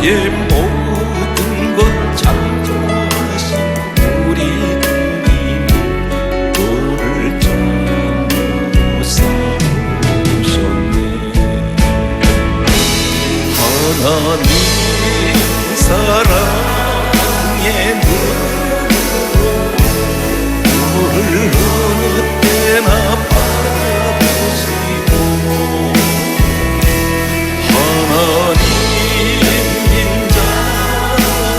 주의 모든 것 창조하신 우리 주님이 너를 전부 쌓으셨네. 하나님 사랑의 눈으로 너를 어느 때나 바라보시고 하나님 인자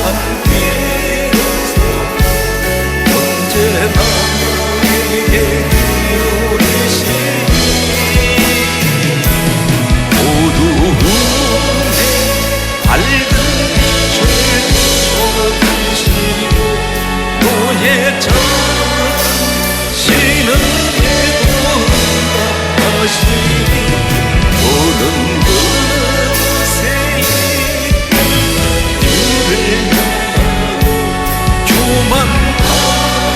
함께해서 언제나 나에게 기울이시니 어두운 밝은 빛을 비춰주시고 너의 작은 신음에도 응답하시니 모든 것에 주를 향하고 주만 바라보지는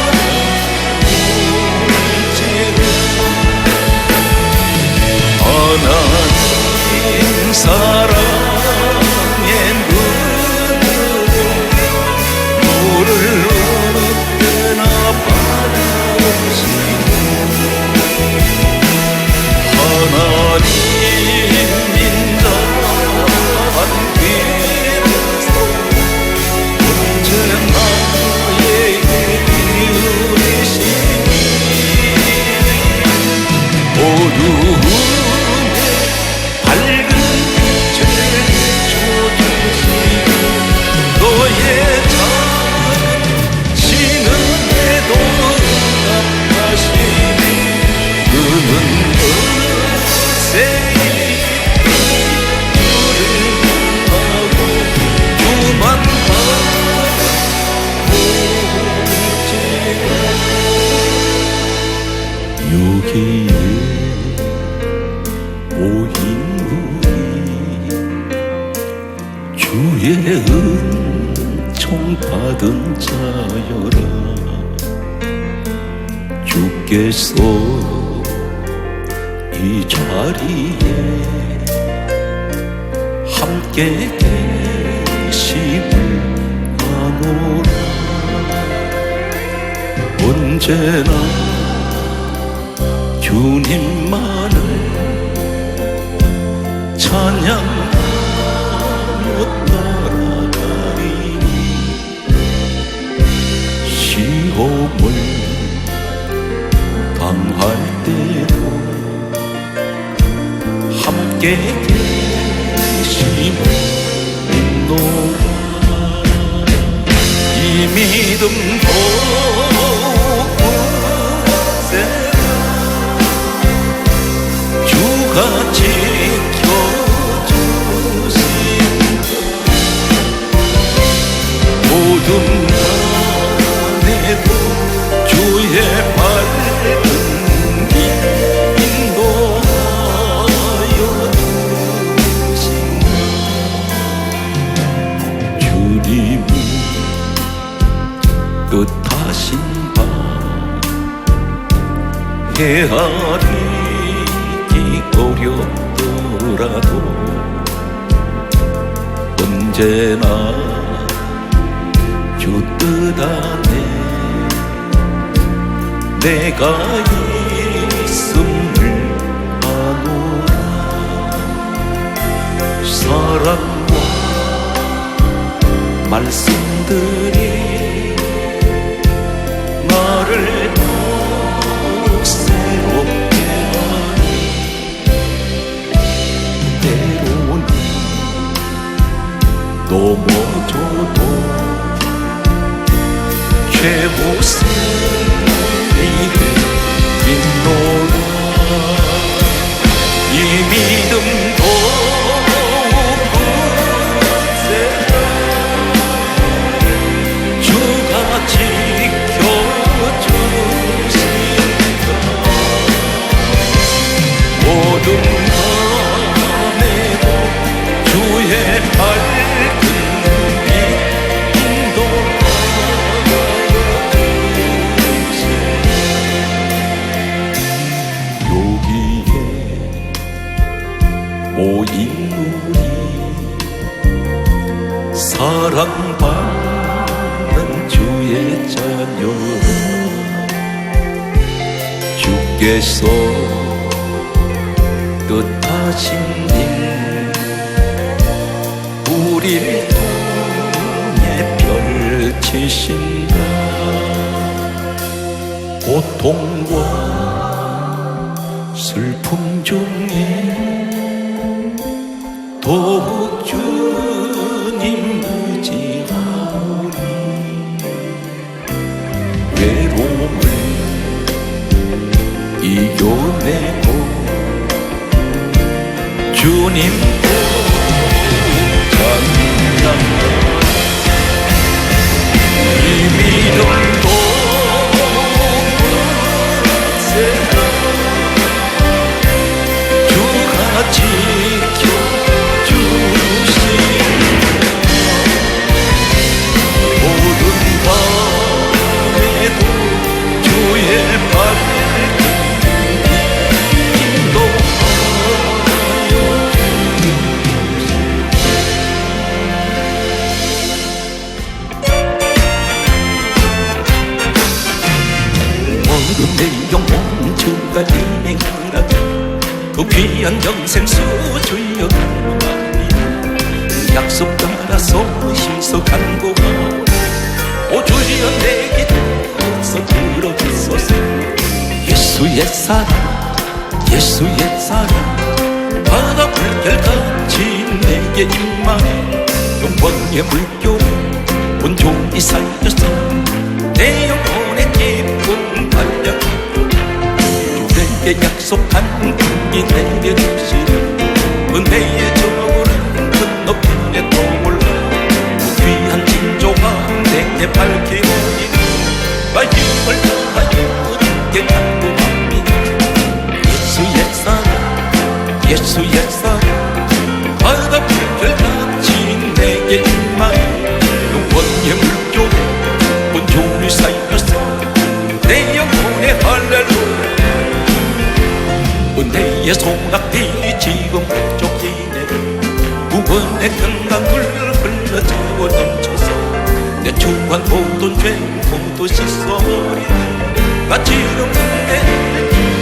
하나님 사랑의 눈으로 너를 어느 때나 바라보시고 하나님 인자 함께해서 언제나 나에게 기울이시니 어두운 밝은 빛을 비춰주시고 너의 작은 신음에도 응답하시니 그는 것에 주를 향하고 주만 바라보지라. 여기에 모인 우리 주의 은총 받은 자여라. 주께서 이 자리에 함께 계심을 아노라. 언제나 주님만을 찬양하며 따라가리니 시험을 당할 때도 함께 계심을 믿노라. 이 믿음 곳에 주가 지켜주신다. 모든 난에도 주의 밝은 빛 인도하여 주신다. 주님이 뜻하신 바 헤아리기 어렵더라도 언제나 주 뜻 안에 내가 있음을 아노라. 사랑과 말씀들이 나를 더욱 새롭게 하니 때로는 넘어져도 최우선이 믿노라. 이 믿음 더욱 굳세 주가 지켜주신다. 모든 밤에도 주의 밝은 빛 인도하여 주시니 여기에 주께서 뜻하신 일 우릴 통해 펼치신다. 고통과 슬픔 중에 더욱 주님 의지하오니 외로움을 이겨내고 주님 찬양하라. 이 믿음도 세라 주가 지켜주신 모든 밤에도 주의 발길 내 영혼 주가 인행하라. 그 귀한 영생 수주여 약속 따라서 힘써 간구하오니 오 주여 내게 어서 들어주소서. 예수의 사랑 예수의 사랑 바다 물결같이 내게 임하네. 영원의 물결에 온종이 살려서 내 영혼의 기쁨 반영하고 주에게 약속한 은기 내려주시는 은혜의 저울은 큰 높이에 떠올라 귀한 징조가 내게 밝히오니 나 힘을 다하여 주께 간구합니다. 예수의 사랑 예수의 사랑 바다 물결같이 내게 임하여 영원의 물결에 온종일 살려서 내 영혼의 할렐루야. 은혜의 소낙비 지금 쫓기네. 구원의 강강을 흘러주어 넘쳐서 내 주한 모든 죄 모두 씻어버리네. 가치없는 내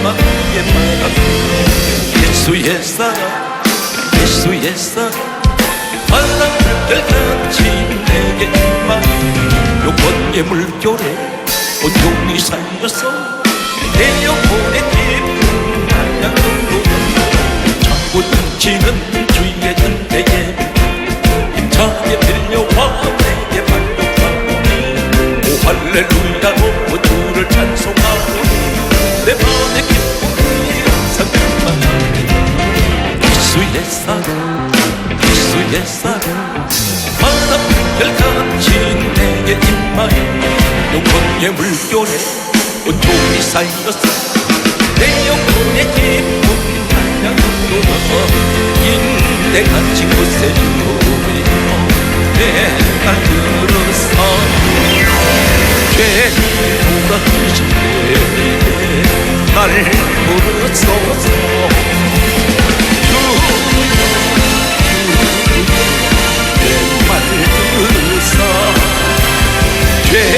마음에 말하네. 예수의 사랑 예수의 사랑 바다 물결같이 내게 임하네. 영원의 물결에 온종일 살려서 내 영혼의 기쁨 찬양으로 자꾸 넘치는 주의 은혜에 힘차게 빌려와 내게 만족하오니 오 할렐루야로 주를 찬송하오니 내 마음의 기쁨이 항상 충만하네. 예수의 사랑 예수의 사랑 바다 물결같이 내게 임하여 영원의 물결에 온종일 살려서 내 영혼의 기쁨 찬양으로 인내같이 곳에 주여 내날 들어서 죄를 돌아주신 날 부르소서. 내 말 들으사 죄인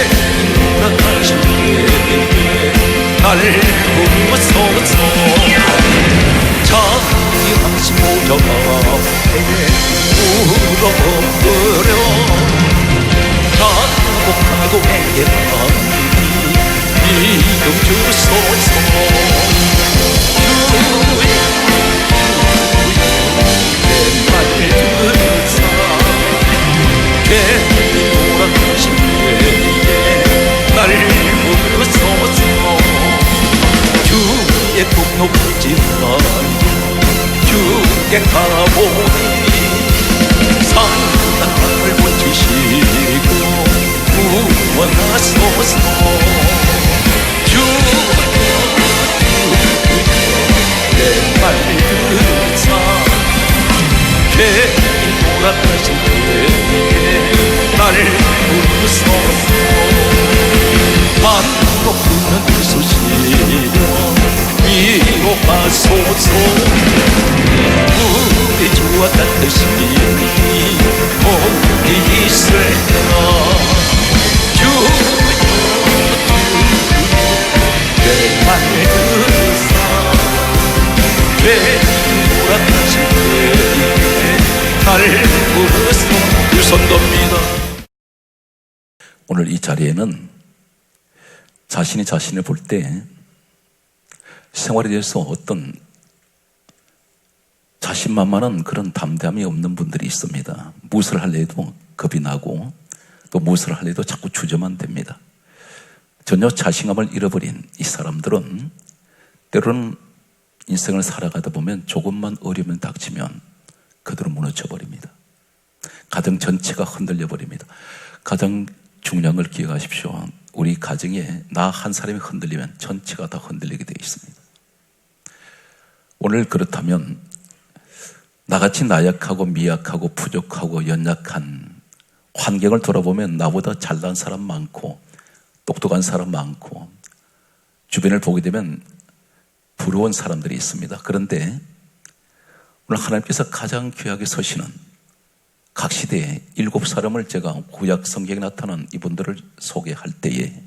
돌아가신 날 부르소서. 자기 당신 모자 앞에 물어버려 가복하고 내게 이름 주소서. 내 말 들으사 죄인 돌아가신 날 부르소서. 주의 폭로 부지만 주께 가보니 상한 땅을 고치시고 구원하소서. 내 말 들으사 죄인 돌아가신 그에게 나를 부르소서. 만국 부는 그 소식이여 위로하소서. 오늘 이 자리에는 자신이 자신을 볼 때 생활에 대해서 어떤 자신만만한 그런 담대함이 없는 분들이 있습니다. 무엇을 할래도 겁이 나고 또 무엇을 할래도 자꾸 주저만 됩니다. 전혀 자신감을 잃어버린 이 사람들은 때로는 인생을 살아가다 보면 조금만 어려움이 닥치면 그대로 무너져버립니다. 가정 전체가 흔들려 버립니다. 가장 중요한 걸 기억하십시오. 우리 가정에 나 한 사람이 흔들리면 전체가 다 흔들리게 되어 있습니다. 오늘 그렇다면 나같이 나약하고 미약하고 부족하고 연약한 환경을 돌아보면 나보다 잘난 사람 많고 똑똑한 사람 많고 주변을 보게 되면 부러운 사람들이 있습니다. 그런데 오늘 하나님께서 가장 귀하게 서시는 각 시대의 7사람을 제가 구약 성경에 나타난 이분들을 소개할 때에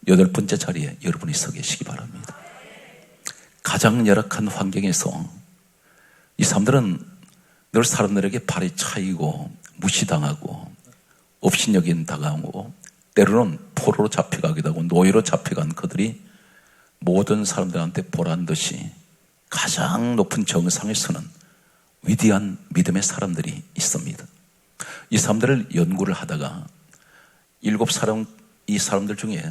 8번째 자리에 여러분이 서 계시기 바랍니다. 가장 열악한 환경에서 이 사람들은 늘 사람들에게 발이 차이고 무시당하고 업신여긴 당하고 때로는 포로로 잡혀가기도 하고 노예로 잡혀간 그들이 모든 사람들한테 보란 듯이 가장 높은 정상에 서는 위대한 믿음의 사람들이 있습니다. 이 사람들을 연구를 하다가 7사람, 이 사람들 중에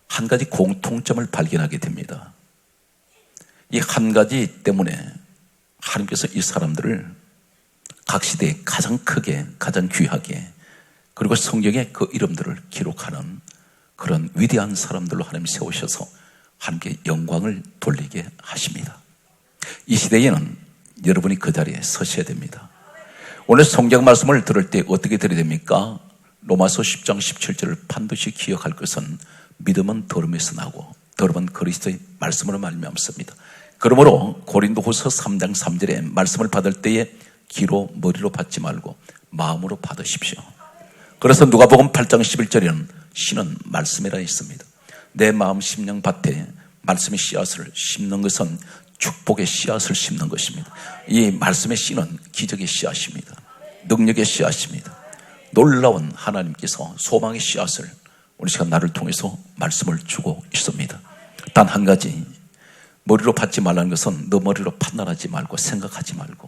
한 가지 공통점을 발견하게 됩니다. 이 한 가지 때문에 하나님께서 이 사람들을 각 시대에 가장 크게, 가장 귀하게, 그리고 성경에 그 이름들을 기록하는 그런 위대한 사람들로 하나님 세우셔서 하나님께 영광을 돌리게 하십니다. 이 시대에는 여러분이 그 자리에 서셔야 됩니다. 오늘 성경 말씀을 들을 때 어떻게 들어야 됩니까? 로마서 10장 17절을 반드시 기억할 것은 믿음은 들음에서 나고 들음은 그리스도의 말씀으로 말미암습니다. 그러므로 고린도후서 3장 3절에 말씀을 받을 때에 귀로 머리로 받지 말고 마음으로 받으십시오. 그래서 누가복음 8장 11절에는 씨는 말씀이라 있습니다. 내 마음 심령 밭에 말씀의 씨앗을 심는 것은 축복의 씨앗을 심는 것입니다. 이 말씀의 씨는 기적의 씨앗입니다. 능력의 씨앗입니다. 놀라운 하나님께서 소망의 씨앗을 우리 시간 나를 통해서 말씀을 주고 있습니다. 단 한 가지, 머리로 받지 말라는 것은 너 머리로 판단하지 말고 생각하지 말고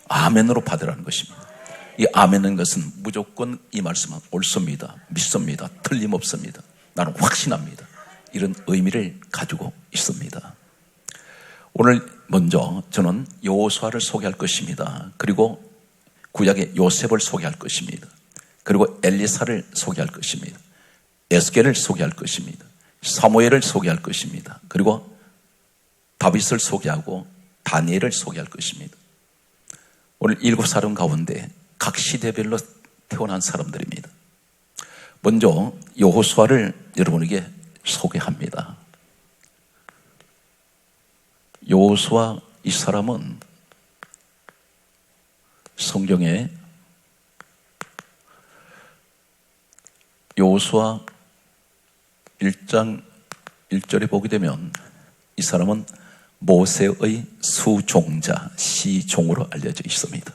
아멘으로 받으라는 것입니다. 이 아멘은 것은 무조건 이 말씀은 옳습니다. 믿습니다. 틀림없습니다. 나는 확신합니다. 이런 의미를 가지고 있습니다. 오늘 먼저 저는 여호수아를 소개할 것입니다. 그리고 구약의 요셉을 소개할 것입니다. 그리고 엘리사를 소개할 것입니다. 에스겔을 소개할 것입니다. 사무엘을 소개할 것입니다. 그리고 다윗을 소개하고 다니엘을 소개할 것입니다. 오늘 7사람 가운데 각 시대별로 태어난 사람들입니다. 먼저 여호수아를 여러분에게 소개합니다. 여호수아 이 사람은 성경에 여호수아 1장 1절에 보게 되면 이 사람은 모세의 수종자, 시종으로 알려져 있습니다.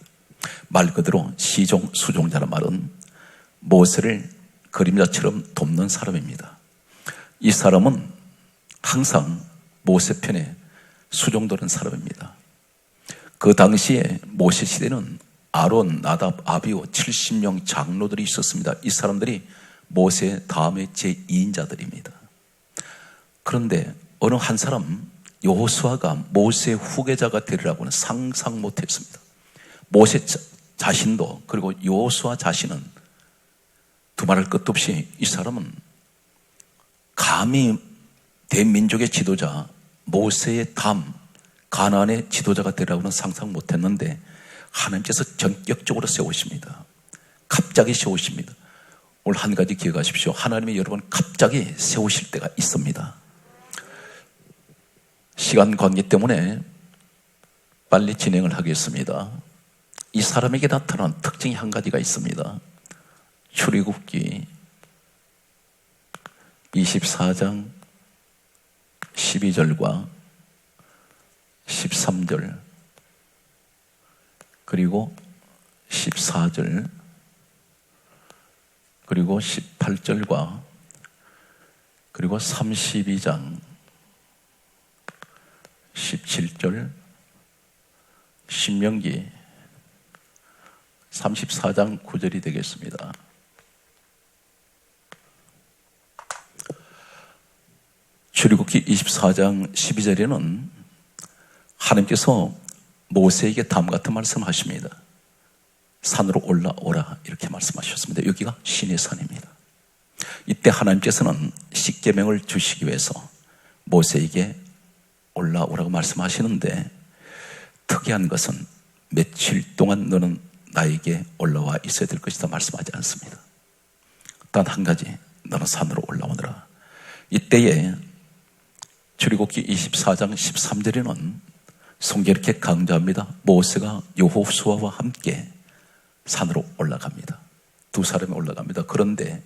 말 그대로 시종, 수종자란 말은 모세를 그림자처럼 돕는 사람입니다. 이 사람은 항상 모세 편에 수종되는 사람입니다. 그 당시에 모세 시대는 아론, 나답, 아비오 70명 장로들이 있었습니다. 이 사람들이 모세 다음에 제2인자들입니다. 그런데 어느 한 사람 여호수아가 모세의 후계자가 되리라고는 상상 못했습니다. 모세 자신도 그리고 여호수아 자신은 두말할 것도 없이 이 사람은 감히 대민족의 지도자 모세의 다음 가나안의 지도자가 되리라고는 상상 못했는데 하나님께서 전격적으로 세우십니다. 갑자기 세우십니다. 오늘 한 가지 기억하십시오. 하나님이 여러분 갑자기 세우실 때가 있습니다. 시간 관계 때문에 빨리 진행을 하겠습니다. 이 사람에게 나타난 특징이 한 가지가 있습니다. 출애굽기 24장 12절과 13절 그리고 14절 그리고 18절과 그리고 32장 17절, 신명기 34장 9절이 되겠습니다. 출애굽기 24장 12절에는 하나님께서 모세에게 다음과 같은 말씀하십니다. 산으로 올라오라 이렇게 말씀하셨습니다. 여기가 신의 산입니다. 이때 하나님께서는 십계명을 주시기 위해서 모세에게 올라오라고 말씀하시는데, 특이한 것은 며칠 동안 너는 나에게 올라와 있어야 될 것이다 말씀하지 않습니다. 단 한 가지, 너는 산으로 올라오너라. 이때에 출애굽기 24장 13절에는 성경이 이렇게 강조합니다. 모세가 여호수아와 함께 산으로 올라갑니다. 두 사람이 올라갑니다. 그런데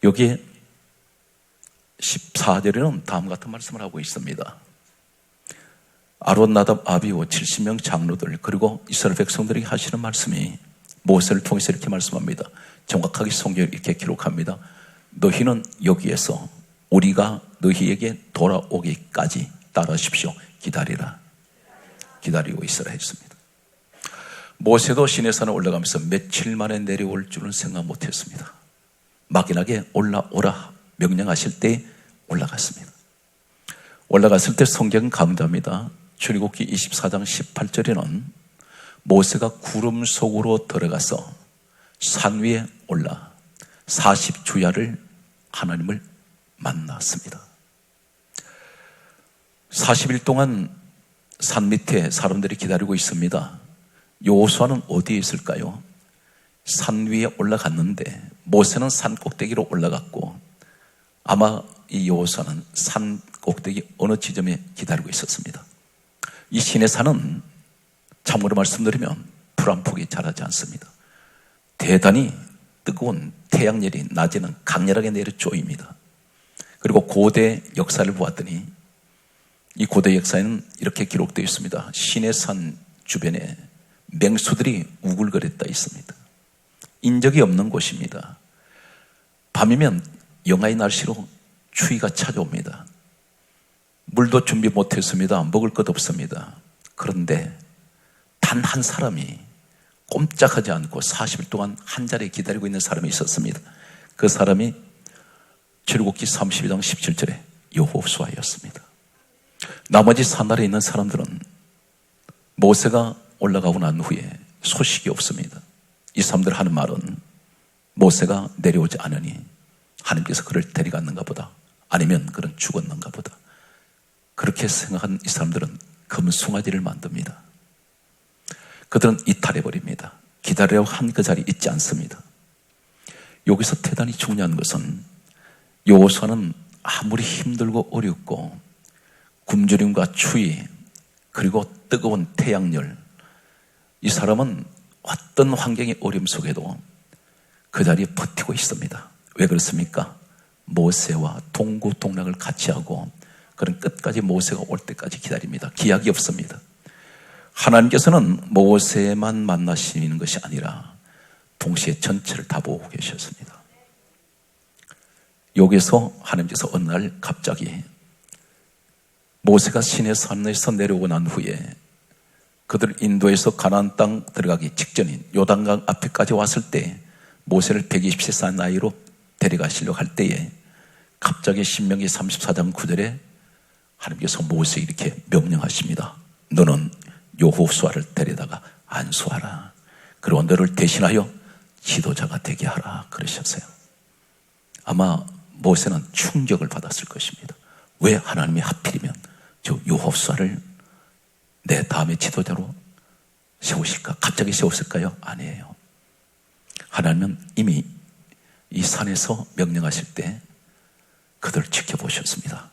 여기에 14절에는 다음과 같은 말씀을 하고 있습니다. 아론, 나답, 아비후 70명 장로들 그리고 이스라엘 백성들에게 하시는 말씀이 모세를 통해서 이렇게 말씀합니다. 정확하게 성경을 이렇게 기록합니다. 너희는 여기에서 우리가 너희에게 돌아오기까지 따라하십시오. 기다리라. 기다리고 있으라 했습니다. 모세도 시내산에 올라가면서 며칠 만에 내려올 줄은 생각 못했습니다. 막연하게 올라오라 명령하실 때 올라갔습니다. 올라갔을 때 성경은 강조합니다. 출애굽기 24장 18절에는 모세가 구름 속으로 들어가서 산 위에 올라 40주야를 하나님을 만났습니다. 40일 동안 산 밑에 사람들이 기다리고 있습니다. 여호수아는 어디에 있을까요? 산 위에 올라갔는데 모세는 산 꼭대기로 올라갔고, 아마 이 여호수아는 산 꼭대기 어느 지점에 기다리고 있었습니다. 이 신의 산은 참고로 말씀드리면 풀 한 폭이 자라지 않습니다. 대단히 뜨거운 태양열이 낮에는 강렬하게 내려 쪼입니다. 그리고 고대 역사를 보았더니 이 고대 역사에는 이렇게 기록되어 있습니다. 신의 산 주변에 맹수들이 우글거렸다 있습니다. 인적이 없는 곳입니다. 밤이면 영하의 날씨로 추위가 찾아옵니다. 물도 준비 못했습니다. 먹을 것 없습니다. 그런데 단 한 사람이 꼼짝하지 않고 40일 동안 한 자리에 기다리고 있는 사람이 있었습니다. 그 사람이 출애굽기 32장 17절에 여호수아였습니다. 나머지 산아래에 있는 사람들은 모세가 올라가고 난 후에 소식이 없습니다. 이 사람들 하는 말은 모세가 내려오지 않으니 하나님께서 그를 데려갔는가 보다, 아니면 그는 죽었는가 보다, 그렇게 생각한 이 사람들은 금송아지를 만듭니다. 그들은 이탈해버립니다. 기다리려고 한 그 자리에 있지 않습니다. 여기서 대단히 중요한 것은 여호수아는 아무리 힘들고 어렵고 굶주림과 추위 그리고 뜨거운 태양열, 이 사람은 어떤 환경의 어려움 속에도 그 자리에 버티고 있습니다. 왜 그렇습니까? 모세와 동고동락을 같이 하고 그런 끝까지 모세가 올 때까지 기다립니다. 기약이 없습니다. 하나님께서는 모세만 만나시는 것이 아니라 동시에 전체를 다 보고 계셨습니다. 여기서 하나님께서 어느 날 갑자기 모세가 시내 산에서 내려오고 난 후에 그들 인도에서 가나안 땅 들어가기 직전인 요단강 앞에까지 왔을 때 모세를 120세 나이로 데려가시려고 할 때에 갑자기 신명기 34장 9절에 하나님께서 모세에게 이렇게 명령하십니다. 너는 여호수아를 데려다가 안수하라. 그리고 너를 대신하여 지도자가 되게 하라 그러셨어요. 아마 모세는 충격을 받았을 것입니다. 왜 하나님이 하필이면 저 여호수아를 내 다음에 지도자로 세우실까? 갑자기 세웠을까요? 아니에요. 하나님은 이미 이 산에서 명령하실 때 그들을 지켜보셨습니다.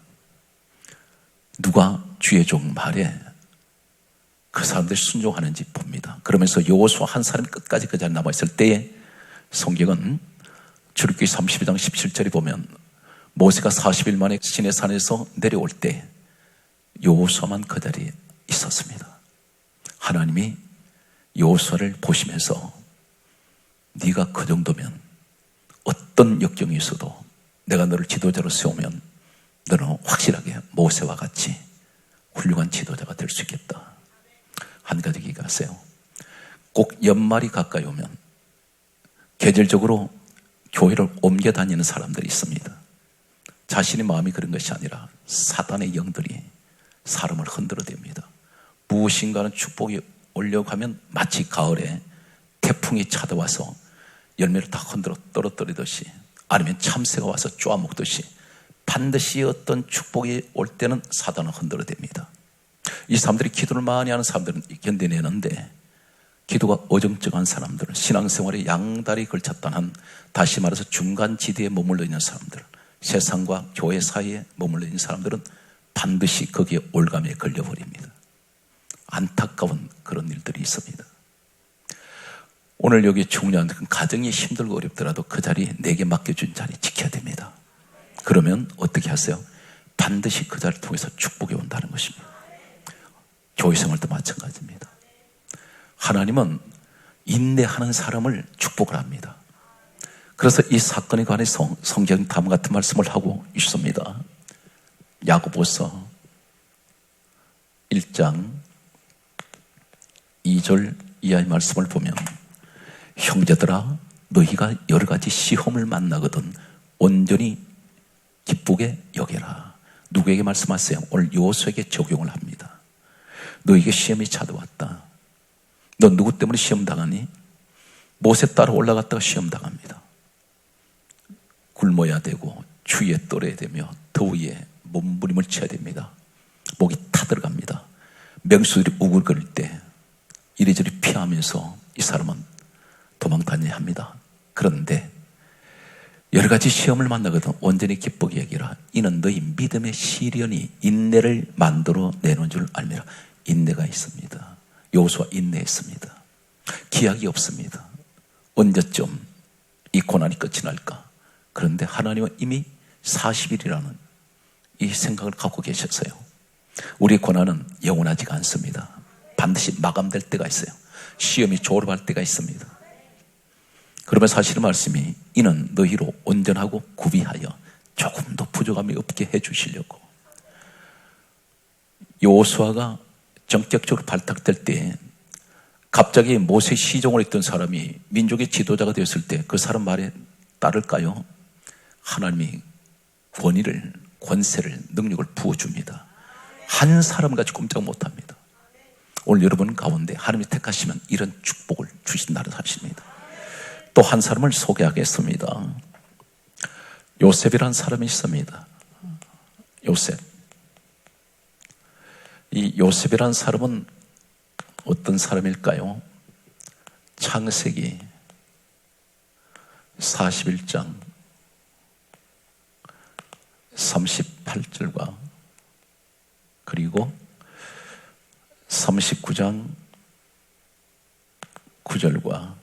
누가 주의 종 말에 그 사람들이 순종하는지 봅니다. 그러면서 여호수아 한 사람이 끝까지 그 자리에 남아있을 때에 성경은 출애굽기 32장 17절에 보면 모세가 40일 만에 시내산에서 내려올 때 여호수아만 그 자리에 있었습니다. 하나님이 여호수아를 보시면서 네가 그 정도면 어떤 역경이 있어도 내가 너를 지도자로 세우면 너는 확실하게 모세와 같이 훌륭한 지도자가 될 수 있겠다. 한 가지 기억하세요. 꼭 연말이 가까이 오면 계절적으로 교회를 옮겨 다니는 사람들이 있습니다. 자신의 마음이 그런 것이 아니라 사단의 영들이 사람을 흔들어댑니다. 무엇인가는 축복이 오려고 하면 마치 가을에 태풍이 찾아와서 열매를 다 흔들어 떨어뜨리듯이, 아니면 참새가 와서 쪼아먹듯이 반드시 어떤 축복이 올 때는 사단을 흔들어댑니다. 이 사람들이 기도를 많이 하는 사람들은 견뎌내는데, 기도가 어정쩡한 사람들은, 신앙생활에 양다리 걸쳤다는, 다시 말해서 중간지대에 머물러 있는 사람들, 세상과 교회 사이에 머물러 있는 사람들은 반드시 거기에 올감에 걸려버립니다. 안타까운 그런 일들이 있습니다. 오늘 여기 중요한 가정이 힘들고 어렵더라도 그 자리, 내게 맡겨준 자리 지켜야 됩니다. 그러면 어떻게 하세요? 반드시 그 자리를 통해서 축복이 온다는 것입니다. 교회 생활도 마찬가지입니다. 하나님은 인내하는 사람을 축복을 합니다. 그래서 이 사건에 관해서 성경 다음 같은 말씀을 하고 있습니다. 야고보서 1장 2절 이하의 말씀을 보면, 형제들아, 너희가 여러 가지 시험을 만나거든 온전히 기쁘게 여겨라. 누구에게 말씀하세요? 오늘 요셉에게 적용을 합니다. 너에게 시험이 찾아왔다. 너 누구 때문에 시험 당하니? 모세 따라 올라갔다가 시험 당합니다. 굶어야 되고 추위에 떨어야 되며 더위에 몸부림을 쳐야 됩니다. 목이 타들어갑니다. 맹수들이 우글거릴 때 이리저리 피하면서 이 사람은 도망 다녀야 합니다. 그런데 여러 가지 시험을 만나거든 온전히 기쁘게 여기라. 이는 너희 믿음의 시련이 인내를 만들어 내는 줄 알미라. 인내가 있습니다. 여호수아 인내했습니다. 기약이 없습니다. 언제쯤 이 고난이 끝이 날까? 그런데 하나님은 이미 40일이라는 이 생각을 갖고 계셨어요. 우리의 고난은 영원하지가 않습니다. 반드시 마감될 때가 있어요. 시험이 졸업할 때가 있습니다. 그러면 사실의 말씀이, 이는 너희로 온전하고 구비하여 조금도 부족함이 없게 해주시려고. 여호수아가 전격적으로 발탁될 때 갑자기 모세 시종을 했던 사람이 민족의 지도자가 되었을 때 그 사람 말에 따를까요? 하나님이 권위를, 권세를, 능력을 부어줍니다. 한 사람같이 꼼짝 못합니다. 오늘 여러분 가운데 하나님이 택하시면 이런 축복을 주신다는 사실입니다. 또 한 사람을 소개하겠습니다. 요셉이라는 사람이 있습니다. 요셉. 이 요셉이라는 사람은 어떤 사람일까요? 창세기 41장 38절과 그리고 39장 9절과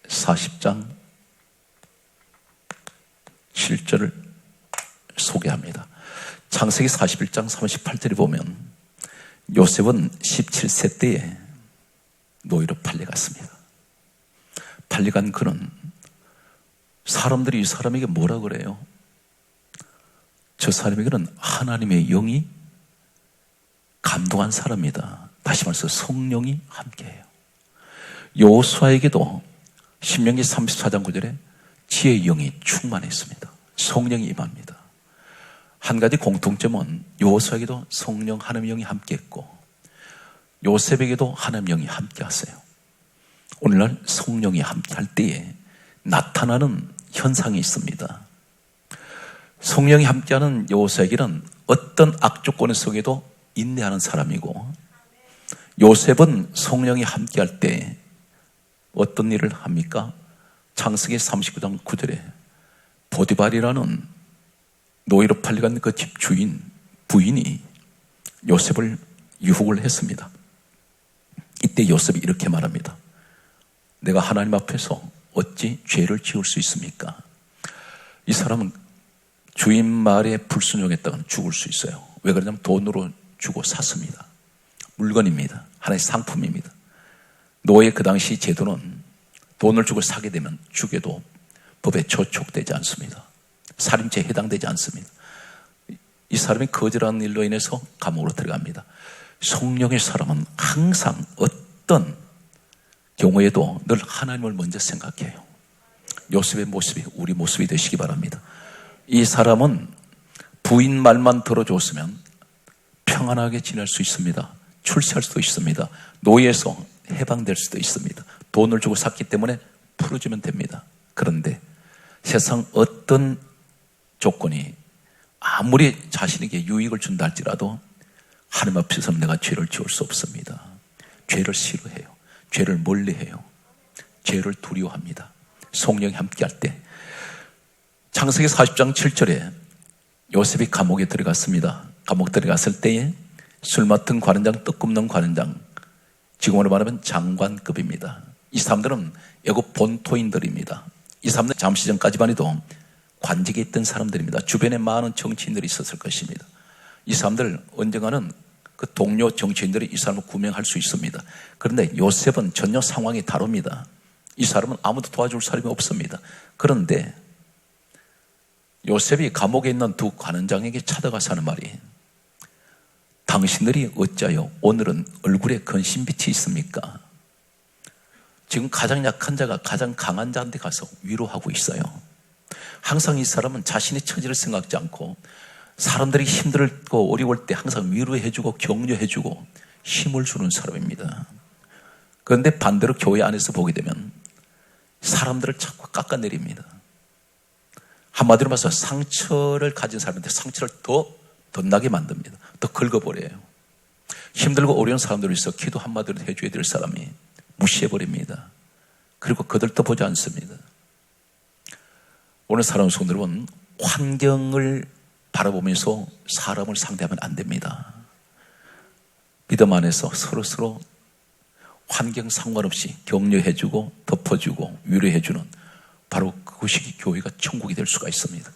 40장 7절을 소개합니다. 창세기 41장 38절에 보면 요셉은 17세 때에 노예로 팔려갔습니다. 팔려간 그는 사람들이 이 사람에게 뭐라 그래요? 저 사람에게는 하나님의 영이 감동한 사람이다. 다시 말해서 성령이 함께해요. 여호수아에게도 신명기 34장 9절에 지혜의 영이 충만했습니다. 성령이 임합니다. 한 가지 공통점은 여호수아에게도 성령 하나님의 영이 함께했고 요셉에게도 하나님의 영이 함께하세요. 오늘날 성령이 함께할 때에 나타나는 현상이 있습니다. 성령이 함께하는 여호수아에게는 어떤 악조건 속에도 인내하는 사람이고, 요셉은 성령이 함께할 때 어떤 일을 합니까? 창세기 39장 9절에 보디발이라는 노예로 팔려간 그 집 주인, 부인이 요셉을 유혹을 했습니다. 이때 요셉이 이렇게 말합니다. 내가 하나님 앞에서 어찌 죄를 지을 수 있습니까? 이 사람은 주인 말에 불순종했다가는 죽을 수 있어요. 왜 그러냐면 돈으로 주고 샀습니다. 물건입니다. 하나의 상품입니다. 노예 그 당시 제도는 돈을 주고 사게 되면 죽여도 법에 저촉되지 않습니다. 살인죄에 해당되지 않습니다. 이 사람이 거절하는 일로 인해서 감옥으로 들어갑니다. 성령의 사람은 항상 어떤 경우에도 늘 하나님을 먼저 생각해요. 요셉의 모습이 우리 모습이 되시기 바랍니다. 이 사람은 부인 말만 들어줬으면 평안하게 지낼 수 있습니다. 출세할 수도 있습니다. 노예에서 해방될 수도 있습니다. 돈을 주고 샀기 때문에 풀어주면 됩니다. 그런데 세상 어떤 조건이 아무리 자신에게 유익을 준다 할지라도 하나님 앞에서는 내가 죄를 지을 수 없습니다. 죄를 싫어해요. 죄를 멀리해요. 죄를 두려워합니다. 성령이 함께할 때 창세기 40장 7절에 요셉이 감옥에 들어갔습니다. 감옥 들어갔을 때에 술 맡은 관원장, 떡 굽는 관원장, 지금으로 말하면 장관급입니다. 이 사람들은 애국 본토인들입니다. 이 사람들 잠시 전까지만 해도 관직에 있던 사람들입니다. 주변에 많은 정치인들이 있었을 것입니다. 이 사람들 언젠가는 그 동료 정치인들이 이 사람을 구명할 수 있습니다. 그런데 요셉은 전혀 상황이 다릅니다. 이 사람은 아무도 도와줄 사람이 없습니다. 그런데 요셉이 감옥에 있는 두 관원장에게 찾아가서 하는 말이, 당신들이 어찌하여 오늘은 얼굴에 근심빛이 있습니까? 지금 가장 약한 자가 가장 강한 자한테 가서 위로하고 있어요. 항상 이 사람은 자신의 처지를 생각지 않고 사람들이 힘들고 어려울 때 항상 위로해주고 격려해주고 힘을 주는 사람입니다. 그런데 반대로 교회 안에서 보게 되면 사람들을 자꾸 깎아내립니다. 한마디로 말해서 상처를 가진 사람한테 상처를 더 나게 만듭니다. 더 긁어버려요. 힘들고 어려운 사람들을 위해서 기도 한마디로 해줘야 될 사람이 무시해버립니다. 그리고 그들도 보지 않습니다. 오늘 사랑하는 성도 여러분, 환경을 바라보면서 사람을 상대하면 안 됩니다. 믿음 안에서 서로 환경 상관없이 격려해주고 덮어주고 위로해주는 바로 그것이 교회가 천국이 될 수가 있습니다.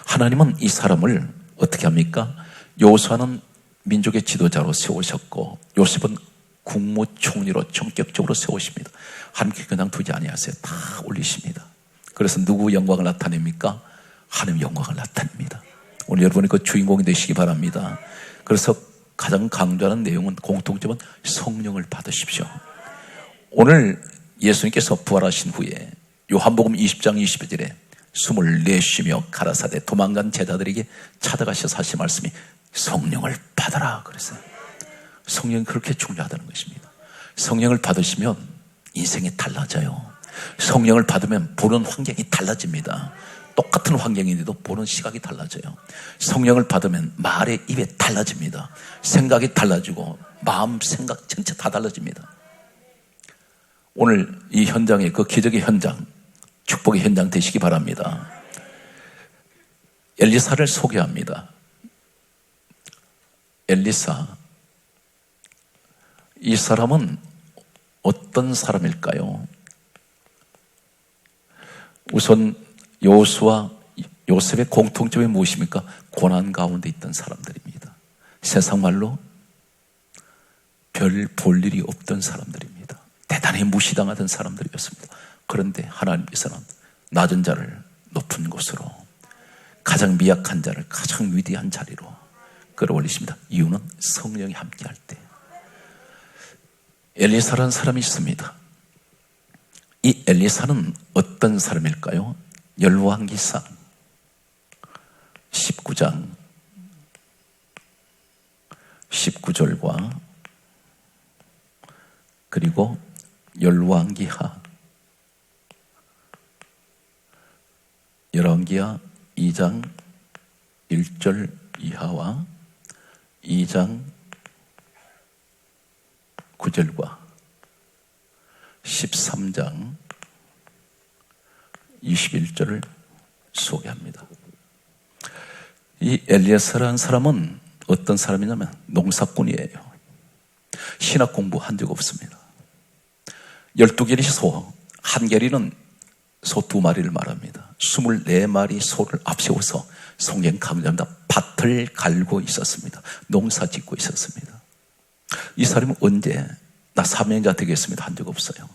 하나님은 이 사람을 어떻게 합니까? 요수아는 민족의 지도자로 세우셨고 요셉은 국무총리로 전격적으로 세우십니다. 하나님께 그냥 두지 아니하세요. 다 올리십니다. 그래서 누구 영광을 나타냅니까? 하나님 영광을 나타냅니다. 오늘 여러분이 그 주인공이 되시기 바랍니다. 그래서 가장 강조하는 내용은, 공통점은 성령을 받으십시오. 오늘 예수님께서 부활하신 후에 요한복음 20장 20절에 24쉬며 가라사대 도망간 제자들에게 찾아가셔서 하신 말씀이 성령을 받아라 그랬어요. 성령이 그렇게 중요하다는 것입니다. 성령을 받으시면 인생이 달라져요. 성령을 받으면 보는 환경이 달라집니다. 똑같은 환경인데도 보는 시각이 달라져요. 성령을 받으면 말의 입에 달라집니다. 생각이 달라지고 마음, 생각 전체 다 달라집니다. 오늘 이 현장에, 그 기적의 현장, 축복의 현장 되시기 바랍니다. 엘리사를 소개합니다. 엘리사, 이 사람은 어떤 사람일까요? 우선 요수와 요셉의 공통점이 무엇입니까? 고난 가운데 있던 사람들입니다. 세상 말로 별 볼 일이 없던 사람들입니다. 대단히 무시당하던 사람들이었습니다. 그런데 하나님께서는 낮은 자를 높은 곳으로, 가장 미약한 자를 가장 위대한 자리로 끌어올리십니다. 이유는 성령이 함께할 때. 엘리사라는 사람이 있습니다. 이 엘리사는 어떤 사람일까요? 열왕기상 19장 19절과 그리고 열왕기하 2장 1절 이하와 2장 9절과 13장 21절을 소개합니다. 이 엘리야사라는 사람은 어떤 사람이냐면 농사꾼이에요. 신학 공부한 적 없습니다. 12개리 소, 한 개리는 소 2마리를 말합니다. 24마리 소를 앞세워서 성경 강조합니다. 밭을 갈고 있었습니다. 농사 짓고 있었습니다. 이 사람은 언제 나 사명자 되겠습니다 한 적 없어요.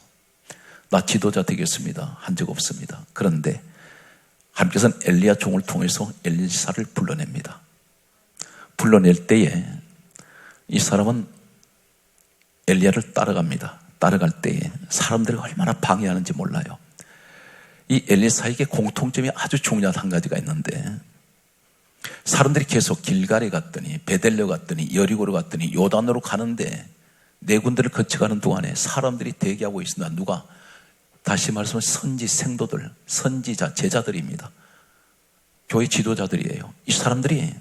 나 지도자 되겠습니다 한 적 없습니다. 그런데 하나님께서는 엘리야 종을 통해서 엘리사를 불러냅니다. 불러낼 때에 이 사람은 엘리야를 따라갑니다. 따라갈 때에 사람들이 얼마나 방해하는지 몰라요. 이 엘리사에게 공통점이 아주 중요한 한 가지가 있는데, 사람들이 계속 길갈에 갔더니 베델레 갔더니 여리고로 갔더니 요단으로 가는데 네 군데를 거쳐가는 동안에 사람들이 대기하고 있습니다. 누가? 다시 말하면 선지 생도들, 선지자, 제자들입니다. 교회 지도자들이에요. 이 사람들이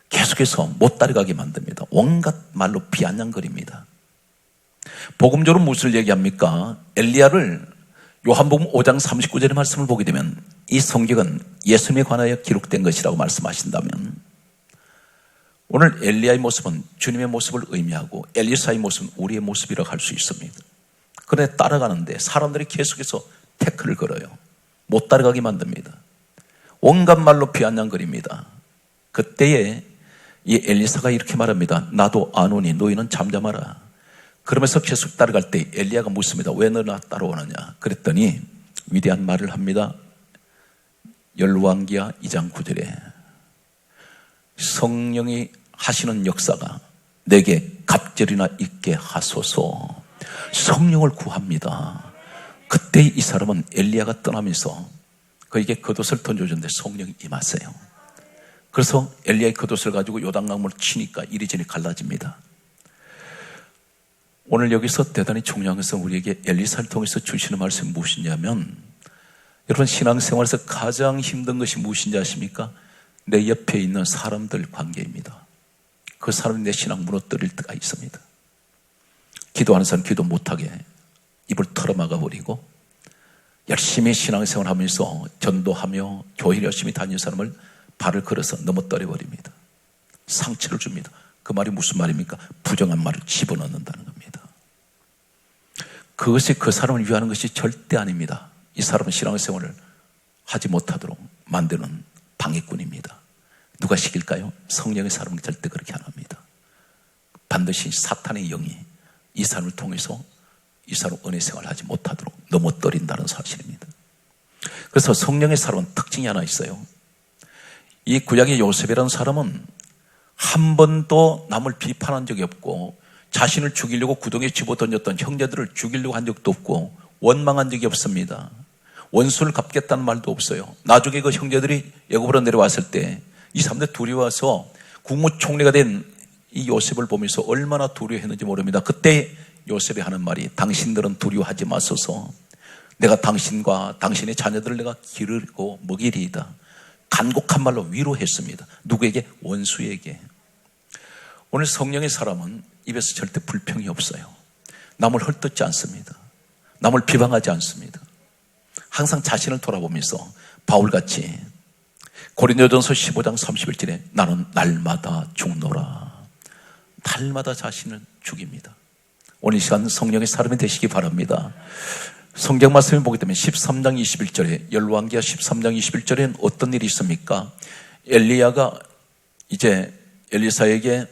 계속해서 못 따라가게 만듭니다. 온갖 말로 비아냥거립니다. 복음적으로 무엇을 얘기합니까? 엘리야를 요한복음 5장 39절의 말씀을 보게 되면 이 성경은 예수님에 관하여 기록된 것이라고 말씀하신다면, 오늘 엘리야의 모습은 주님의 모습을 의미하고 엘리사의 모습은 우리의 모습이라고 할 수 있습니다. 그런데 따라가는데 사람들이 계속해서 태클을 걸어요. 못 따라가게 만듭니다. 온갖 말로 비아냥거립니다. 그때에 이 엘리사가 이렇게 말합니다. 나도 아노니 너희는 잠잠하라. 그러면서 계속 따라갈 때 엘리야가 묻습니다. 왜 너나 따라오느냐? 그랬더니 위대한 말을 합니다. 열왕기하 2장 9절에 성령이 하시는 역사가 내게 갑절이나 있게 하소서. 성령을 구합니다. 그때 이 사람은 엘리야가 떠나면서 그에게 겉옷을 던져주는데 성령이 임하세요. 그래서 엘리야의 겉옷을 가지고 요단강물을 치니까 이리저리 갈라집니다. 오늘 여기서 대단히 중요한 것은 우리에게 엘리사를 통해서 주시는 말씀이 무엇이냐면, 여러분 신앙생활에서 가장 힘든 것이 무엇인지 아십니까? 내 옆에 있는 사람들 관계입니다. 그 사람이 내 신앙 무너뜨릴 때가 있습니다. 기도하는 사람 기도 못하게 입을 털어막아 버리고, 열심히 신앙생활 하면서 전도하며 교회를 열심히 다니는 사람을 발을 걸어서 넘어뜨려 버립니다. 상처를 줍니다. 그 말이 무슨 말입니까? 부정한 말을 집어넣는다는 겁니다. 그것이 그 사람을 위하는 것이 절대 아닙니다. 이 사람은 신앙생활을 하지 못하도록 만드는 방해꾼입니다. 누가 시킬까요? 성령의 사람은 절대 그렇게 안 합니다. 반드시 사탄의 영이 이 사람을 통해서 이 사람 은혜생활을 하지 못하도록 넘어뜨린다는 사실입니다. 그래서 성령의 사람은 특징이 하나 있어요. 이 구약의 요셉이라는 사람은 한 번도 남을 비판한 적이 없고, 자신을 죽이려고 구덩이에 집어던졌던 형제들을 죽이려고 한 적도 없고, 원망한 적이 없습니다. 원수를 갚겠다는 말도 없어요. 나중에 그 형제들이 애굽으로 내려왔을 때 이 사람들 두려워서 국무총리가 된 이 요셉을 보면서 얼마나 두려워했는지 모릅니다. 그때 요셉이 하는 말이, 당신들은 두려워하지 마소서. 내가 당신과 당신의 자녀들을 내가 기르고 먹이리이다. 간곡한 말로 위로했습니다. 누구에게? 원수에게. 오늘 성령의 사람은 입에서 절대 불평이 없어요. 남을 헐뜯지 않습니다. 남을 비방하지 않습니다. 항상 자신을 돌아보면서 바울같이 고린도전서 15장 31절에 나는 날마다 죽노라. 날마다 자신을 죽입니다. 오늘 이 시간 성령의 사람이 되시기 바랍니다. 성경 말씀을 보게 되면 13장 21절에, 열왕기하 13장 21절에는 어떤 일이 있습니까? 엘리야가 이제 엘리사에게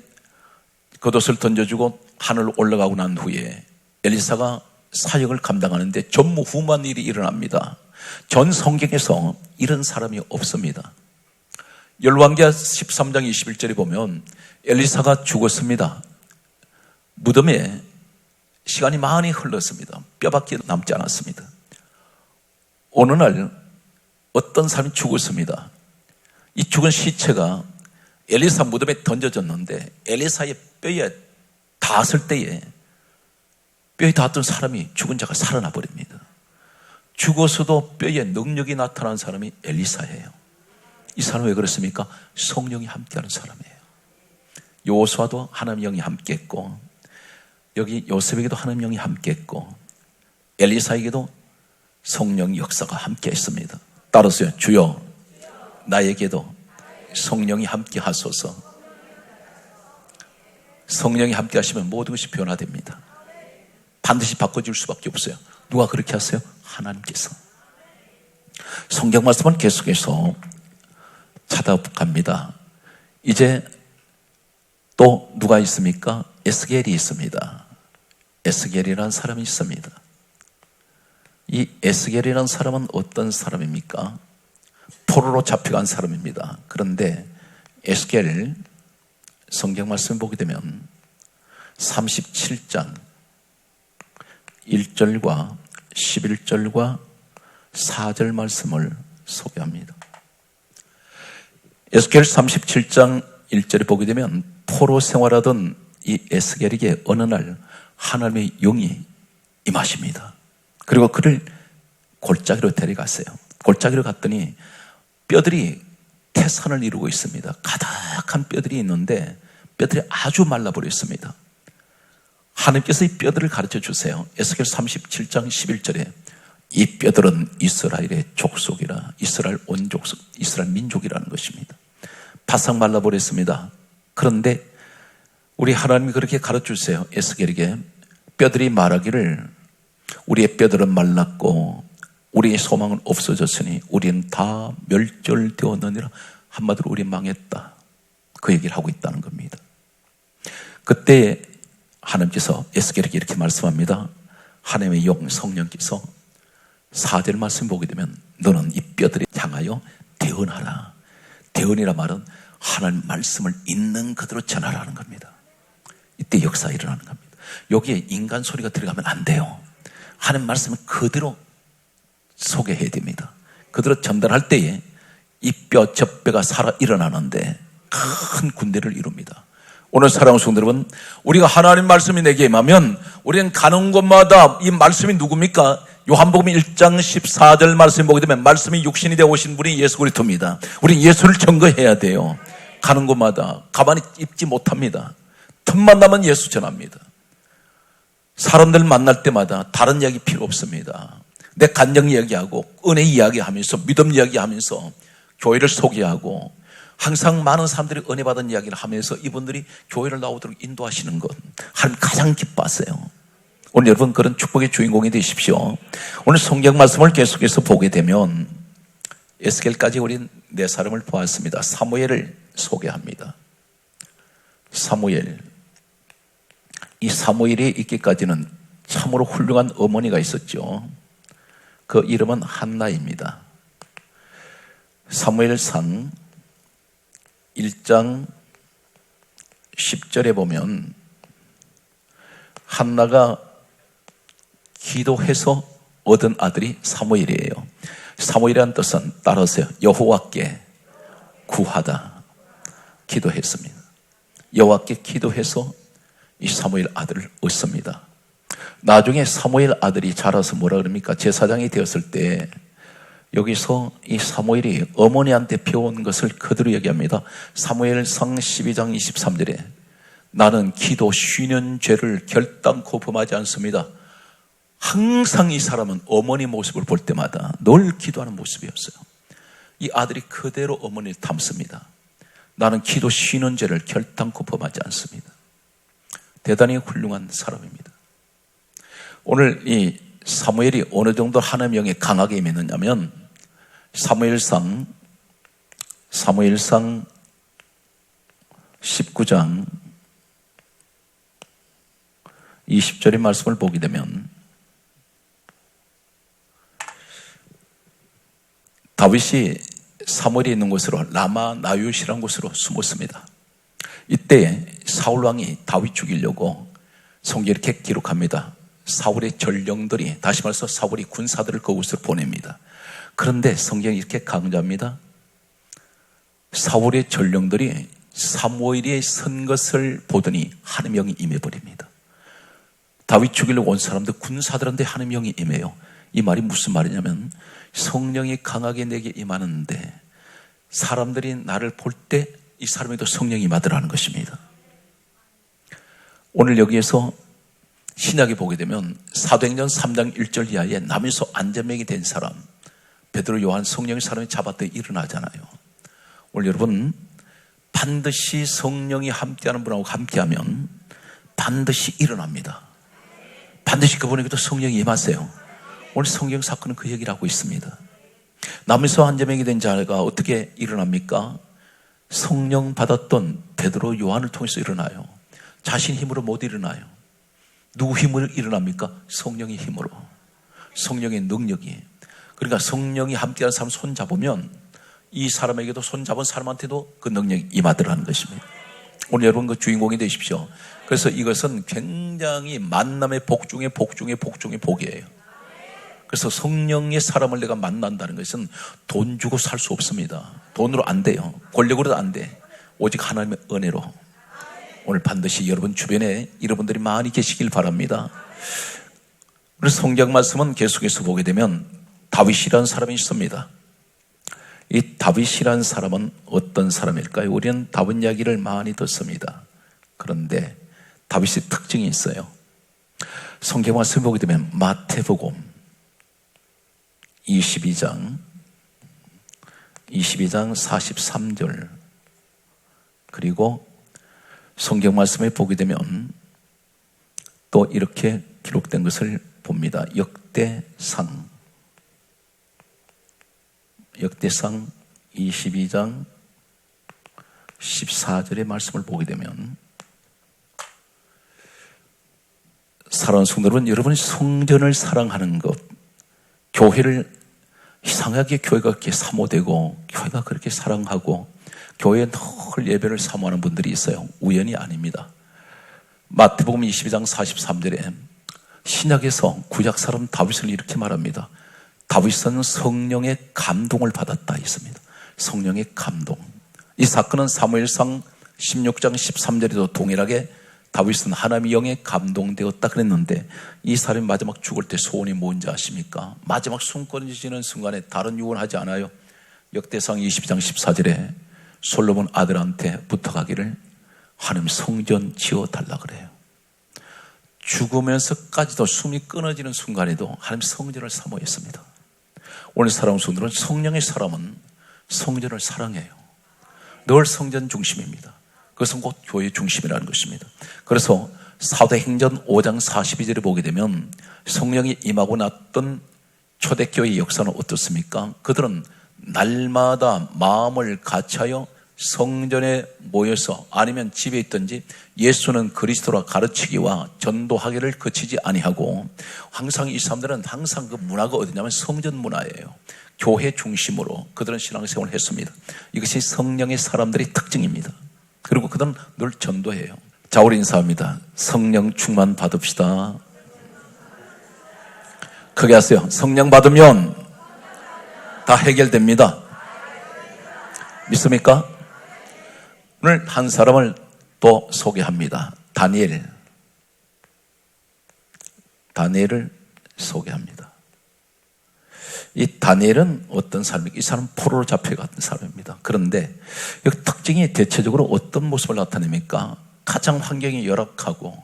겉옷을 던져주고 하늘로 올라가고 난 후에 엘리사가 사역을 감당하는데 전무후무한 일이 일어납니다. 전 성경에서 이런 사람이 없습니다. 열왕기하 13장 21절에 보면 엘리사가 죽었습니다. 무덤에 시간이 많이 흘렀습니다. 뼈밖에 남지 않았습니다. 어느 날 어떤 사람이 죽었습니다. 이 죽은 시체가 엘리사 무덤에 던져졌는데 엘리사의 뼈에 닿았을 때에 뼈에 닿았던 사람이, 죽은 자가 살아나 버립니다. 죽어서도 뼈에 능력이 나타난 사람이 엘리사예요. 이 사람은 왜 그렇습니까? 성령이 함께하는 사람이에요. 여호수아도 하나님의 영이 함께했고, 여기 요셉에게도 하나님의 영이 함께했고, 엘리사에게도 성령 역사가 함께했습니다. 따라서요, 주여 나에게도 성령이 함께하소서. 성령이 함께하시면 모든 것이 변화됩니다. 반드시 바꿔줄 수밖에 없어요. 누가 그렇게 하세요? 하나님께서. 성경 말씀은 계속해서 찾아갑니다. 이제 또 누가 있습니까? 에스겔이 있습니다. 에스겔이라는 사람이 있습니다. 이 에스겔이라는 사람은 어떤 사람입니까? 포로로 잡혀간 사람입니다. 그런데 에스겔 성경 말씀 보게 되면 37장 1절과 11절과 4절 말씀을 소개합니다. 에스겔 37장 1절에 보게 되면 포로 생활하던 이 에스겔에게 어느 날 하나님의 영이 임하십니다. 그리고 그를 골짜기로 데려갔어요. 골짜기로 갔더니 뼈들이 태산을 이루고 있습니다. 가득한 뼈들이 있는데 뼈들이 아주 말라버렸습니다. 하나님께서 이 뼈들을 가르쳐 주세요. 에스겔 37장 11절에 이 뼈들은 이스라엘의 족속이라, 이스라엘 온 족속, 이스라엘 민족이라는 것입니다. 바싹 말라버렸습니다. 그런데 우리 하나님이 그렇게 가르쳐 주세요. 에스겔에게 뼈들이 말하기를 우리의 뼈들은 말랐고 우리의 소망은 없어졌으니 우리는 다 멸절되었느니라. 한마디로 우리 망했다. 그 얘기를 하고 있다는 겁니다. 그때 하나님께서 에스겔에게 이렇게 말씀합니다. 하나님의 영 성령께서 4절 말씀 보게 되면 너는 이 뼈들을 향하여 대언하라. 대언이라 말은 하나님 말씀을 있는 그대로 전하라는 겁니다. 이때 역사 일어나는 겁니다. 여기에 인간 소리가 들어가면 안 돼요. 하나님 말씀을 그대로 소개해야 됩니다. 그대로 전달할 때에 이 뼈 저 뼈가 살아 일어나는데 큰 군대를 이룹니다. 오늘 사랑하는 성도 여러분, 우리가 하나님 말씀이 내게 임하면 우리는 가는 곳마다 이 말씀이 누굽니까? 요한복음 1장 14절 말씀 보게 되면 말씀이 육신이 되어 오신 분이 예수 그리스도입니다. 우리는 예수를 증거해야 돼요. 가는 곳마다 가만히 있지 못합니다. 틈만 나면 예수 전합니다. 사람들 만날 때마다 다른 이야기 필요 없습니다. 내 간증 이야기하고 은혜 이야기하면서 믿음 이야기하면서 교회를 소개하고 항상 많은 사람들이 은혜 받은 이야기를 하면서 이분들이 교회를 나오도록 인도하시는 것 하나님 가장 기뻐하세요. 오늘 여러분 그런 축복의 주인공이 되십시오. 오늘 성경 말씀을 계속해서 보게 되면 에스겔까지 우린 네 사람을 보았습니다. 사무엘을 소개합니다. 사무엘. 이 사무엘이 있기까지는 참으로 훌륭한 어머니가 있었죠. 그 이름은 한나입니다. 사무엘상 1장 10절에 보면 한나가 기도해서 얻은 아들이 사무엘이에요. 사무엘이라는 뜻은 따라하세요. 여호와께 구하다. 기도했습니다. 여호와께 기도해서 이 사무엘 아들을 얻습니다. 나중에 사무엘 아들이 자라서 뭐라 그럽니까? 제사장이 되었을 때 여기서 이 사무엘이 어머니한테 배운 것을 그대로 얘기합니다. 사무엘상 12장 23절에 나는 기도 쉬는 죄를 결단코 범하지 않습니다. 항상 이 사람은 어머니 모습을 볼 때마다 늘 기도하는 모습이었어요. 이 아들이 그대로 어머니를 닮습니다. 나는 기도 쉬는 죄를 결단코 범하지 않습니다. 대단히 훌륭한 사람입니다. 오늘 이 사무엘이 어느 정도 하나님의 영에 강하게 임했느냐면 사무엘상 19장 20절의 말씀을 보게 되면 다윗이 사무엘이 있는 곳으로 라마 나요시라는 곳으로 숨었습니다. 이때 사울 왕이 다윗 죽이려고 성경에 이렇게 기록합니다. 사울의 전령들이, 다시 말해서 사울이 군사들을 그곳으로 보냅니다. 그런데 성경이 이렇게 강조합니다. 사울의 전령들이 사무엘이 선 것을 보더니 하나님의 영이 임해버립니다. 다윗 죽이려고 온 사람들, 군사들한테 하나님의 영이 임해요. 이 말이 무슨 말이냐면 성령이 강하게 내게 임하는데 사람들이 나를 볼 때 이 사람에도 성령이 임하더라는 것입니다. 오늘 여기에서 신약에 보게 되면 사도행전 3장 1절 이하에 남에서 안전병이 된 사람, 베드로, 요한, 성령의 사람이 잡았더니 일어나잖아요. 오늘 여러분 반드시 성령이 함께하는 분하고 함께하면 반드시 일어납니다. 반드시 그분에게도 성령이 임하세요. 오늘 성경 사건은 그 얘기를 하고 있습니다. 남에서 안전병이 된 자가 어떻게 일어납니까? 성령 받았던 베드로, 요한을 통해서 일어나요. 자신 힘으로 못 일어나요. 누구 힘으로 일어납니까? 성령의 힘으로. 성령의 능력이. 그러니까 성령이 함께하는 사람 손 잡으면 이 사람에게도 손 잡은 사람한테도 그 능력이 임하더라는 것입니다. 오늘 여러분 그 주인공이 되십시오. 그래서 이것은 굉장히 만남의 복 중에 복 중에 복 중에 복이에요. 그래서 성령의 사람을 내가 만난다는 것은 돈 주고 살 수 없습니다. 돈으로 안 돼요. 권력으로도 안 돼. 오직 하나님의 은혜로. 오늘 반드시 여러분 주변에 이런 분들이 많이 계시길 바랍니다. 그래서 성경 말씀은 계속해서 보게 되면 다윗이라는 사람이 있습니다. 이 다윗이라는 사람은 어떤 사람일까요? 우리는 다윗 이야기를 많이 듣습니다. 그런데 다윗의 특징이 있어요. 성경 말씀 보게 되면 마태복음 22장 43절 그리고 성경 말씀에 보게 되면 또 이렇게 기록된 것을 봅니다. 역대상 22장 14절의 말씀을 보게 되면 사랑하는 성도 여러분, 여러분이 성전을 사랑하는 것, 교회를 이상하게 교회가 그렇게 사모되고 교회가 그렇게 사랑하고 교회에 늘 예배를 사모하는 분들이 있어요. 우연이 아닙니다. 마태복음 22장 43절에 신약에서 구약 사람 다윗을 이렇게 말합니다. 다윗은 성령의 감동을 받았다 했습니다. 성령의 감동. 이 사건은 사무엘상 16장 13절에도 동일하게 다윗은 하나님의 영에 감동되었다 그랬는데 이 사람이 마지막 죽을 때 소원이 뭔지 아십니까? 마지막 숨 끊어지는 순간에 다른 유언하지 않아요. 역대상 22장 14절에 솔로몬 아들한테 부탁하기를 하나님 성전 지어달라 그래요. 죽으면서까지도 숨이 끊어지는 순간에도 하나님 성전을 사모했습니다. 오늘 사랑하는 성도들은 성령의 사람은 성전을 사랑해요. 늘 성전 중심입니다. 그것은 곧 교회의 중심이라는 것입니다. 그래서 사도행전 5장 42절에 보게 되면 성령이 임하고 났던 초대교회의 역사는 어떻습니까? 그들은 날마다 마음을 같이하여 성전에 모여서 아니면 집에 있든지 예수는 그리스도라 가르치기와 전도하기를 그치지 아니하고 항상 이 사람들은 항상 그 문화가 어디냐면 성전 문화예요. 교회 중심으로 그들은 신앙생활을 했습니다. 이것이 성령의 사람들의 특징입니다. 그리고 그들은 늘 전도해요. 자, 우리 인사합니다. 성령 충만 받읍시다. 크게 하세요. 성령 받으면 다 해결됩니다. 믿습니까? 오늘 한 사람을 또 소개합니다. 다니엘을 소개합니다. 이 다니엘은 어떤 사람입니까? 이 사람은 포로로 잡혀간 사람입니다. 그런데 이 특징이 대체적으로 어떤 모습을 나타냅니까? 가장 환경이 열악하고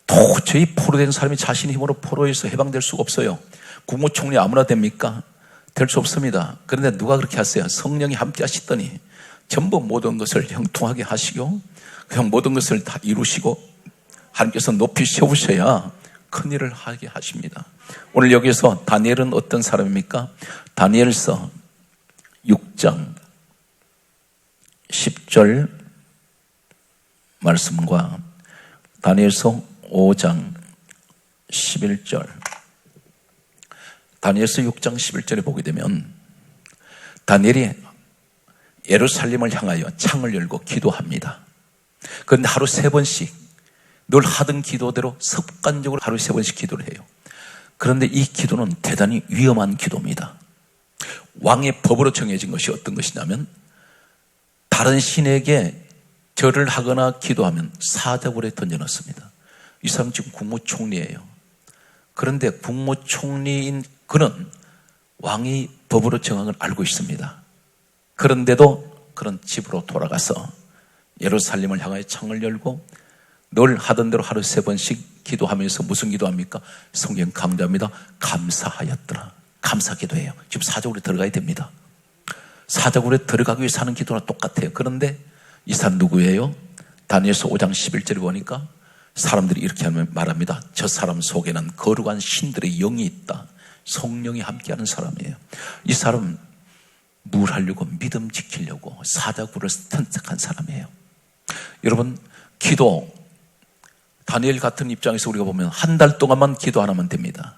도저히 포로된 사람이 자신의 힘으로 포로에서 해방될 수가 없어요. 국무총리 아무나 됩니까? 될 수 없습니다. 그런데 누가 그렇게 하세요? 성령이 함께 하시더니 전부 모든 것을 형통하게 하시고 그냥 모든 것을 다 이루시고 하나님께서 높이 세우셔야 큰일을 하게 하십니다. 오늘 여기서 다니엘은 어떤 사람입니까? 다니엘서 6장 10절 말씀과 다니엘서 5장 11절 다니엘서 6장 11절에 보게 되면 다니엘이 예루살렘을 향하여 창을 열고 기도합니다. 그런데 하루 3번씩 늘 하던 기도대로 습관적으로 하루 3번씩 기도를 해요. 그런데 이 기도는 대단히 위험한 기도입니다. 왕의 법으로 정해진 것이 어떤 것이냐면 다른 신에게 절을 하거나 기도하면 사자굴에 던져넣습니다. 이 사람 지금 국무총리예요. 그런데 국무총리인 그는 왕이 법으로 정한 걸 알고 있습니다. 그런데도 그런 집으로 돌아가서 예루살렘을 향하여 창을 열고 늘 하던 대로 하루 3번씩 기도하면서 무슨 기도합니까? 성경 강조합니다. 감사하였더라. 감사 기도해요. 지금 사자굴에 들어가야 됩니다. 사자굴에 들어가기 위해서 하는 기도랑 똑같아요. 그런데 이 사람 누구예요? 다니엘서 5장 11절에 보니까 사람들이 이렇게 말합니다. 저 사람 속에는 거룩한 신들의 영이 있다. 성령이 함께하는 사람이에요. 이 사람 뭘 하려고 믿음 지키려고 사자굴을 선택한 사람이에요. 여러분 기도 다니엘 같은 입장에서 우리가 보면 한 달 동안만 기도 안 하면 됩니다.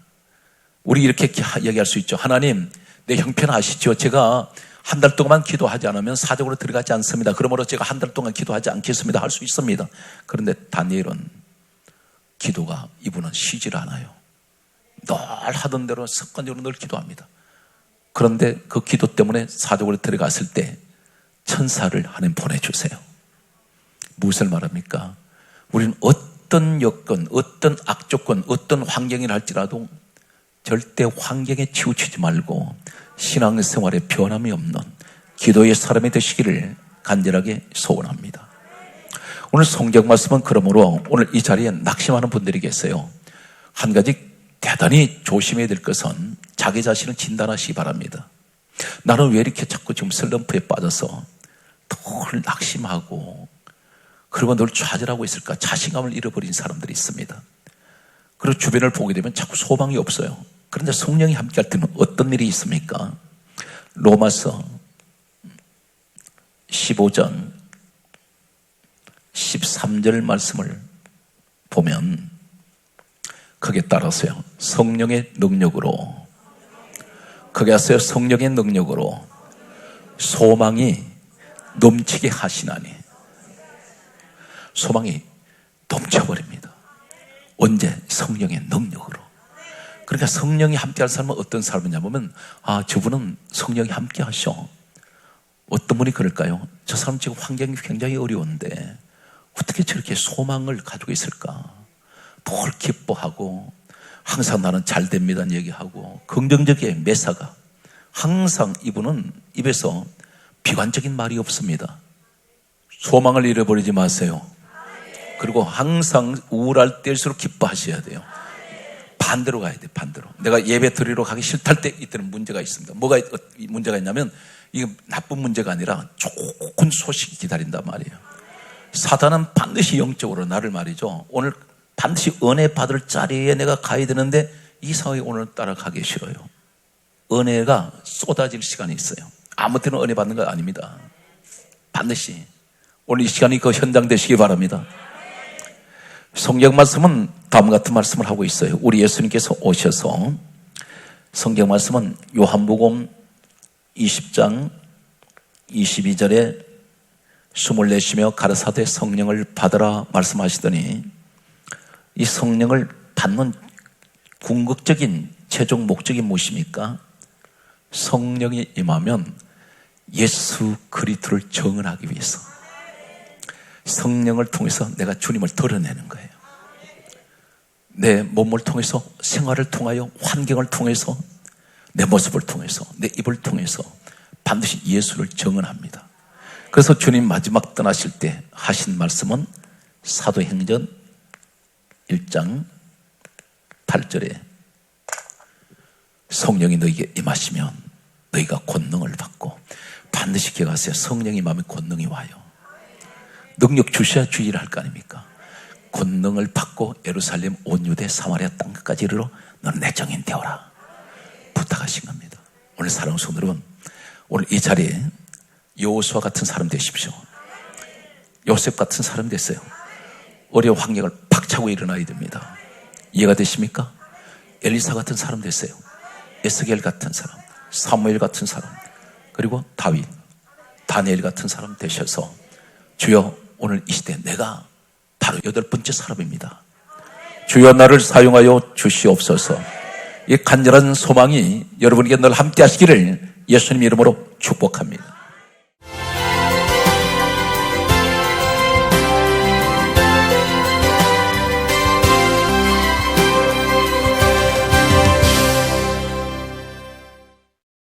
우리 이렇게 얘기할 수 있죠. 하나님, 내 형편 아시죠? 제가 한 달 동안 기도하지 않으면 사적으로 들어가지 않습니다. 그러므로 제가 한 달 동안 기도하지 않겠습니다. 할 수 있습니다. 그런데 다니엘은 기도가 이분은 쉬질 않아요. 늘 하던 대로 습관적으로 늘 기도합니다. 그런데 그 기도 때문에 사적으로 들어갔을 때 천사를 하나님 보내주세요. 무엇을 말합니까? 우리는 어떤 여건, 어떤 악조건, 어떤 환경이라 할지라도 절대 환경에 치우치지 말고 신앙생활에 변함이 없는 기도의 사람이 되시기를 간절하게 소원합니다. 오늘 성경 말씀은 그러므로 오늘 이 자리에 낙심하는 분들이 계세요. 한 가지 대단히 조심해야 될 것은 자기 자신을 진단하시기 바랍니다. 나는 왜 이렇게 자꾸 지금 슬럼프에 빠져서 늘 낙심하고 그리고 늘 좌절하고 있을까? 자신감을 잃어버린 사람들이 있습니다. 그리고 주변을 보게 되면 자꾸 소망이 없어요. 그런데 성령이 함께할 때는 어떤 일이 있습니까? 로마서 15장 13절 말씀을 보면 거기에 따라서요. 성령의 능력으로 거기에서요. 성령의 능력으로 소망이 넘치게 하시나니 소망이 넘쳐버립니다. 언제? 성령의 능력으로. 그러니까 성령이 함께할 사람은 어떤 사람이냐 보면 저분은 성령이 함께 하셔. 어떤 분이 그럴까요? 저 사람 지금 환경이 굉장히 어려운데 어떻게 저렇게 소망을 가지고 있을까? 늘 기뻐하고 항상 나는 잘 됩니다는 얘기하고 긍정적인 매사가 항상 이분은 입에서 비관적인 말이 없습니다. 소망을 잃어버리지 마세요. 그리고 항상 우울할 때일수록 기뻐하셔야 돼요. 반대로 가야 돼. 반대로. 내가 예배 드리러 가기 싫을 때 이때는 문제가 있습니다. 뭐가 문제가 있냐면 이게 나쁜 문제가 아니라 좋은 소식이 기다린단 말이에요. 사단은 반드시 영적으로 나를 말이죠. 오늘 반드시 은혜 받을 자리에 내가 가야 되는데 이 상황에 오늘따라 가기 싫어요. 은혜가 쏟아질 시간이 있어요. 아무 때나 은혜 받는 거 아닙니다. 반드시 오늘 이 시간이 그 현장 되시기 바랍니다. 성경 말씀은 다음과 같은 말씀을 하고 있어요. 우리 예수님께서 오셔서 성경 말씀은 요한복음 20장 22절에 숨을 내쉬며 가라사대 성령을 받으라 말씀하시더니 이 성령을 받는 궁극적인 최종 목적이 무엇입니까? 성령이 임하면 예수 그리스도를 증언하기 위해서 성령을 통해서 내가 주님을 드러내는 거예요. 내 몸을 통해서, 생활을 통하여, 환경을 통해서, 내 모습을 통해서, 내 입을 통해서 반드시 예수를 증언합니다. 그래서 주님 마지막 떠나실 때 하신 말씀은 사도행전 1장 8절에 성령이 너희에게 임하시면 너희가 권능을 받고 반드시 기억하세요. 성령이 임하면 권능이 와요. 능력 주셔야 주의를 할 거 아닙니까? 권능을 받고 예루살렘 온 유대 사마리아 땅끝까지 이르러 너는 내 정인 되어라 부탁하신 겁니다. 오늘 사랑하는 성도 여러분, 오늘 이 자리에 여호수아 같은 사람 되십시오. 요셉 같은 사람 됐어요. 어려운 환경을 박차고 일어나야 됩니다. 이해가 되십니까? 엘리사 같은 사람 됐어요. 에스겔 같은 사람, 사무엘 같은 사람, 그리고 다윗, 다니엘 같은 사람 되셔서 주여 오늘 이 시대 내가 바로 8번째 사람입니다. 주여 나를 사용하여 주시옵소서. 이 간절한 소망이 여러분에게 늘 함께 하시기를 예수님 이름으로 축복합니다.